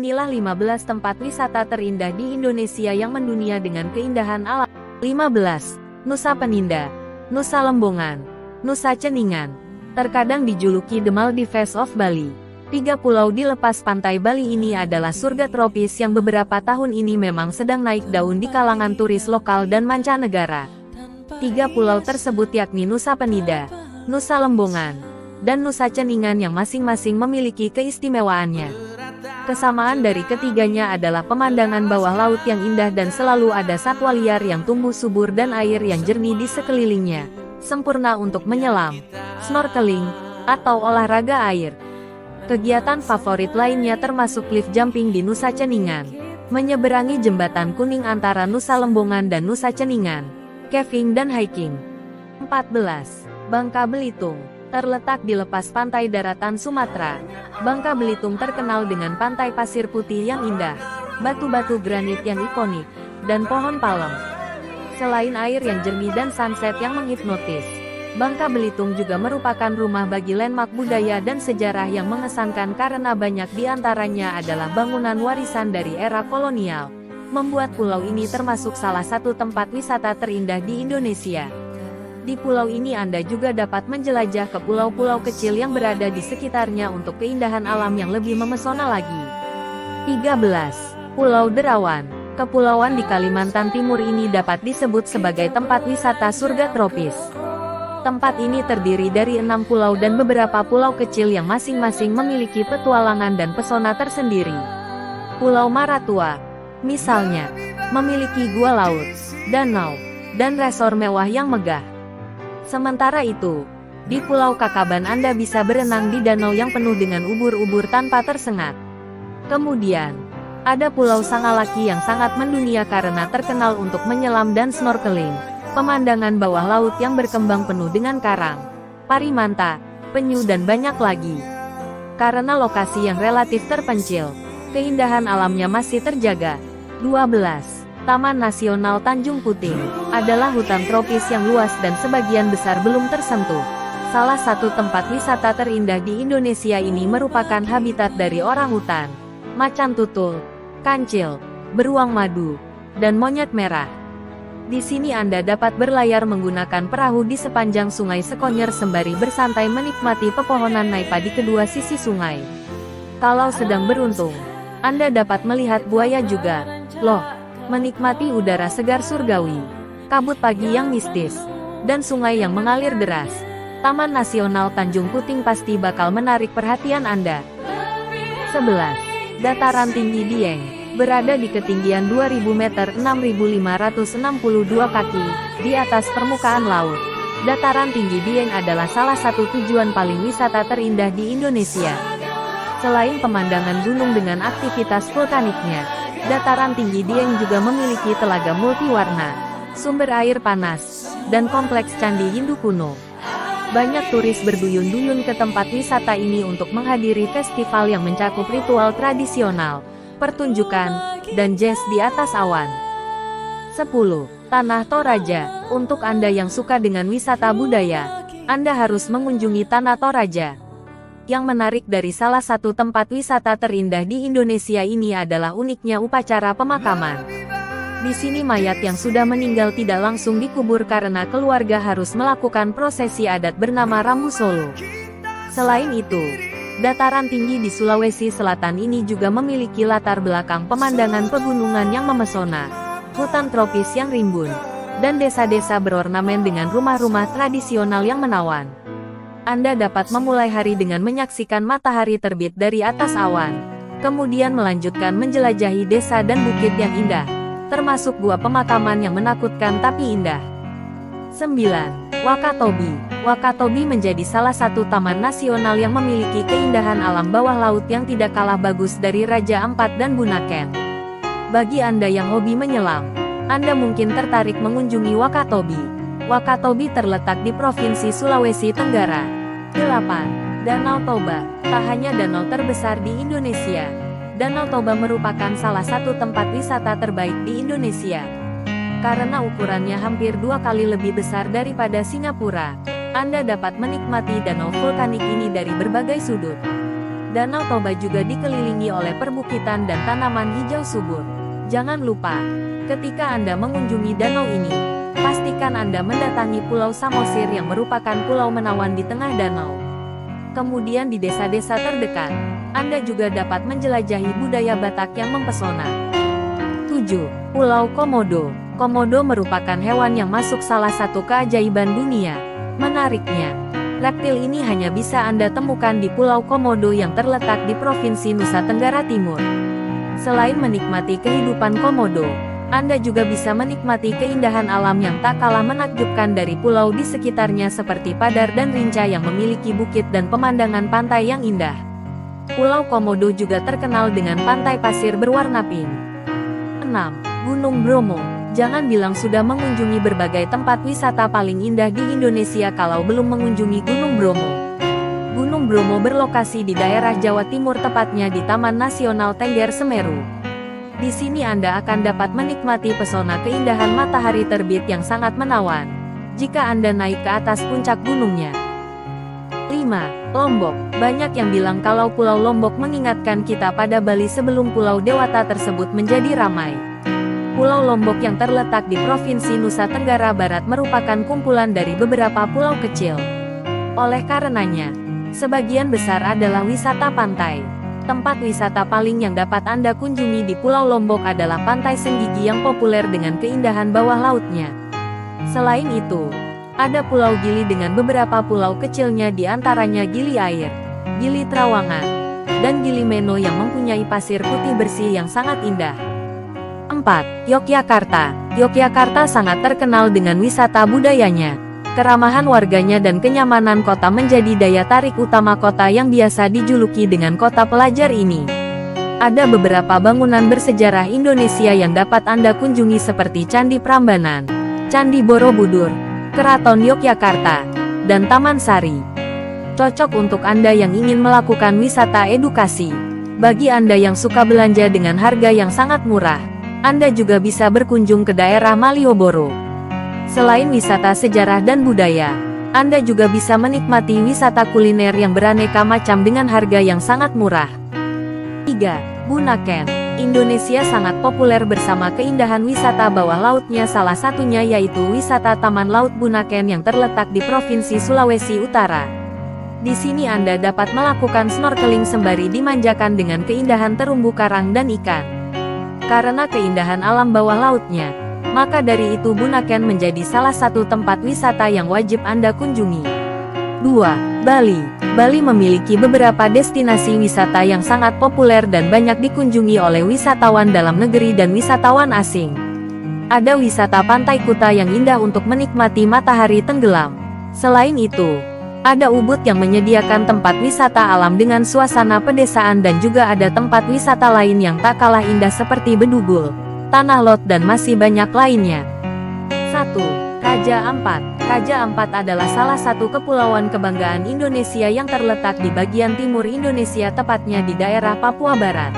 Inilah 15 tempat wisata terindah di Indonesia yang mendunia dengan keindahan alam. 15. Nusa Peninda, Nusa Lembongan, Nusa Ceningan. Terkadang dijuluki The Maldives of Bali. 3 pulau di lepas pantai Bali ini adalah surga tropis yang beberapa tahun ini memang sedang naik daun di kalangan turis lokal dan mancanegara. 3 pulau tersebut yakni Nusa Penida, Nusa Lembongan, dan Nusa Ceningan yang masing-masing memiliki keistimewaannya. Kesamaan dari ketiganya adalah pemandangan bawah laut yang indah dan selalu ada satwa liar yang tumbuh subur dan air yang jernih di sekelilingnya, sempurna untuk menyelam, snorkeling, atau olahraga air. Kegiatan favorit lainnya termasuk cliff jumping di Nusa Ceningan, menyeberangi jembatan kuning antara Nusa Lembongan dan Nusa Ceningan, caving dan hiking. 14. Bangka Belitung. Terletak di lepas pantai daratan Sumatera, Bangka Belitung terkenal dengan pantai pasir putih yang indah, batu-batu granit yang ikonik, dan pohon palem. Selain air yang jernih dan sunset yang menghipnotis, Bangka Belitung juga merupakan rumah bagi landmark budaya dan sejarah yang mengesankan karena banyak di antaranya adalah bangunan warisan dari era kolonial, membuat pulau ini termasuk salah satu tempat wisata terindah di Indonesia. Di pulau ini Anda juga dapat menjelajah ke pulau-pulau kecil yang berada di sekitarnya untuk keindahan alam yang lebih memesona lagi. 13. Pulau Derawan. Kepulauan di Kalimantan Timur ini dapat disebut sebagai tempat wisata surga tropis. Tempat ini terdiri dari 6 pulau dan beberapa pulau kecil yang masing-masing memiliki petualangan dan pesona tersendiri. Pulau Maratua, misalnya, memiliki gua laut, danau, dan resor mewah yang megah. Sementara itu, di Pulau Kakaban Anda bisa berenang di danau yang penuh dengan ubur-ubur tanpa tersengat. Kemudian, ada Pulau Sangalaki yang sangat mendunia karena terkenal untuk menyelam dan snorkeling, pemandangan bawah laut yang berkembang penuh dengan karang, parimanta, penyu dan banyak lagi. Karena lokasi yang relatif terpencil, keindahan alamnya masih terjaga. 12. Taman Nasional Tanjung Puting adalah hutan tropis yang luas dan sebagian besar belum tersentuh. Salah satu tempat wisata terindah di Indonesia ini merupakan habitat dari orangutan, macan tutul, kancil, beruang madu, dan monyet merah. Di sini Anda dapat berlayar menggunakan perahu di sepanjang Sungai Sekonyer sembari bersantai menikmati pepohonan naipa di kedua sisi sungai. Kalau sedang beruntung, Anda dapat melihat buaya juga. Loh! Menikmati udara segar surgawi, kabut pagi yang mistis, dan sungai yang mengalir deras. Taman Nasional Tanjung Puting pasti bakal menarik perhatian Anda. 11. Dataran Tinggi Dieng. Berada di ketinggian 2000 meter 6.562 kaki, di atas permukaan laut. Dataran Tinggi Dieng adalah salah satu tujuan paling wisata terindah di Indonesia. Selain pemandangan gunung dengan aktivitas vulkaniknya, Dataran Tinggi Dieng juga memiliki telaga multiwarna, sumber air panas, dan kompleks candi Hindu kuno. Banyak turis berduyun-duyun ke tempat wisata ini untuk menghadiri festival yang mencakup ritual tradisional, pertunjukan, dan jazz di atas awan. 10. Tanah Toraja. Untuk Anda yang suka dengan wisata budaya, Anda harus mengunjungi Tanah Toraja. Yang menarik dari salah satu tempat wisata terindah di Indonesia ini adalah uniknya upacara pemakaman. Di sini mayat yang sudah meninggal tidak langsung dikubur karena keluarga harus melakukan prosesi adat bernama Rambu Solo. Selain itu, dataran tinggi di Sulawesi Selatan ini juga memiliki latar belakang pemandangan pegunungan yang memesona, hutan tropis yang rimbun, dan desa-desa berornamen dengan rumah-rumah tradisional yang menawan. Anda dapat memulai hari dengan menyaksikan matahari terbit dari atas awan, kemudian melanjutkan menjelajahi desa dan bukit yang indah, termasuk gua pemakaman yang menakutkan tapi indah. 9. Wakatobi. Wakatobi menjadi salah satu taman nasional yang memiliki keindahan alam bawah laut yang tidak kalah bagus dari Raja Ampat dan Bunaken. Bagi Anda yang hobi menyelam, Anda mungkin tertarik mengunjungi Wakatobi. Wakatobi terletak di Provinsi Sulawesi Tenggara. 8. Danau Toba. Tak hanya danau terbesar di Indonesia, Danau Toba merupakan salah satu tempat wisata terbaik di Indonesia. Karena ukurannya hampir 2 kali lebih besar daripada Singapura, Anda dapat menikmati danau vulkanik ini dari berbagai sudut. Danau Toba juga dikelilingi oleh perbukitan dan tanaman hijau subur. Jangan lupa, ketika Anda mengunjungi danau ini, pastikan Anda mendatangi Pulau Samosir yang merupakan pulau menawan di tengah danau. Kemudian di desa-desa terdekat, Anda juga dapat menjelajahi budaya Batak yang mempesona. 7. Pulau Komodo. Komodo merupakan hewan yang masuk salah satu keajaiban dunia. Menariknya, reptil ini hanya bisa Anda temukan di Pulau Komodo yang terletak di Provinsi Nusa Tenggara Timur. Selain menikmati kehidupan Komodo, Anda juga bisa menikmati keindahan alam yang tak kalah menakjubkan dari pulau di sekitarnya seperti Padar dan Rinca yang memiliki bukit dan pemandangan pantai yang indah. Pulau Komodo juga terkenal dengan pantai pasir berwarna pink. 6. Gunung Bromo. Jangan bilang sudah mengunjungi berbagai tempat wisata paling indah di Indonesia kalau belum mengunjungi Gunung Bromo. Gunung Bromo berlokasi di daerah Jawa Timur, tepatnya di Taman Nasional Tengger Semeru. Di sini Anda akan dapat menikmati pesona keindahan matahari terbit yang sangat menawan, jika Anda naik ke atas puncak gunungnya. 5. Lombok. Banyak yang bilang kalau Pulau Lombok mengingatkan kita pada Bali sebelum Pulau Dewata tersebut menjadi ramai. Pulau Lombok yang terletak di Provinsi Nusa Tenggara Barat merupakan kumpulan dari beberapa pulau kecil. Oleh karenanya, sebagian besar adalah wisata pantai. Tempat wisata paling yang dapat Anda kunjungi di Pulau Lombok adalah Pantai Senggigi yang populer dengan keindahan bawah lautnya. Selain itu, ada Pulau Gili dengan beberapa pulau kecilnya, di antaranya Gili Air, Gili Trawangan, dan Gili Meno yang mempunyai pasir putih bersih yang sangat indah. 4. Yogyakarta. Yogyakarta sangat terkenal dengan wisata budayanya. Keramahan warganya dan kenyamanan kota menjadi daya tarik utama kota yang biasa dijuluki dengan kota pelajar ini. Ada beberapa bangunan bersejarah Indonesia yang dapat Anda kunjungi seperti Candi Prambanan, Candi Borobudur, Keraton Yogyakarta, dan Taman Sari. Cocok untuk Anda yang ingin melakukan wisata edukasi. Bagi Anda yang suka belanja dengan harga yang sangat murah, Anda juga bisa berkunjung ke daerah Malioboro. Selain wisata sejarah dan budaya, Anda juga bisa menikmati wisata kuliner yang beraneka macam dengan harga yang sangat murah. 3. Bunaken. Indonesia sangat populer bersama keindahan wisata bawah lautnya, salah satunya yaitu wisata Taman Laut Bunaken yang terletak di Provinsi Sulawesi Utara. Di sini Anda dapat melakukan snorkeling sembari dimanjakan dengan keindahan terumbu karang dan ikan. Karena keindahan alam bawah lautnya, maka dari itu Bunaken menjadi salah satu tempat wisata yang wajib Anda kunjungi. 2. Bali. Bali memiliki beberapa destinasi wisata yang sangat populer dan banyak dikunjungi oleh wisatawan dalam negeri dan wisatawan asing. Ada wisata Pantai Kuta yang indah untuk menikmati matahari tenggelam. Selain itu, ada Ubud yang menyediakan tempat wisata alam dengan suasana pedesaan, dan juga ada tempat wisata lain yang tak kalah indah seperti Bedugul, Tanah Lot, dan masih banyak lainnya. 1. Raja Ampat. Raja Ampat adalah salah satu kepulauan kebanggaan Indonesia yang terletak di bagian timur Indonesia, tepatnya di daerah Papua Barat.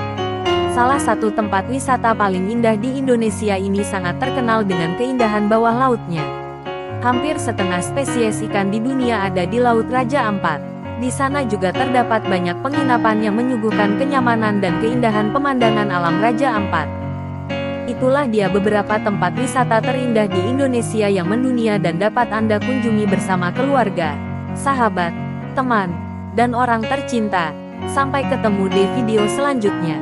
Salah satu tempat wisata paling indah di Indonesia ini sangat terkenal dengan keindahan bawah lautnya. Hampir setengah spesies ikan di dunia ada di Laut Raja Ampat. Di sana juga terdapat banyak penginapan yang menyuguhkan kenyamanan dan keindahan pemandangan alam Raja Ampat. Itulah dia beberapa tempat wisata terindah di Indonesia yang mendunia dan dapat Anda kunjungi bersama keluarga, sahabat, teman, dan orang tercinta. Sampai ketemu di video selanjutnya.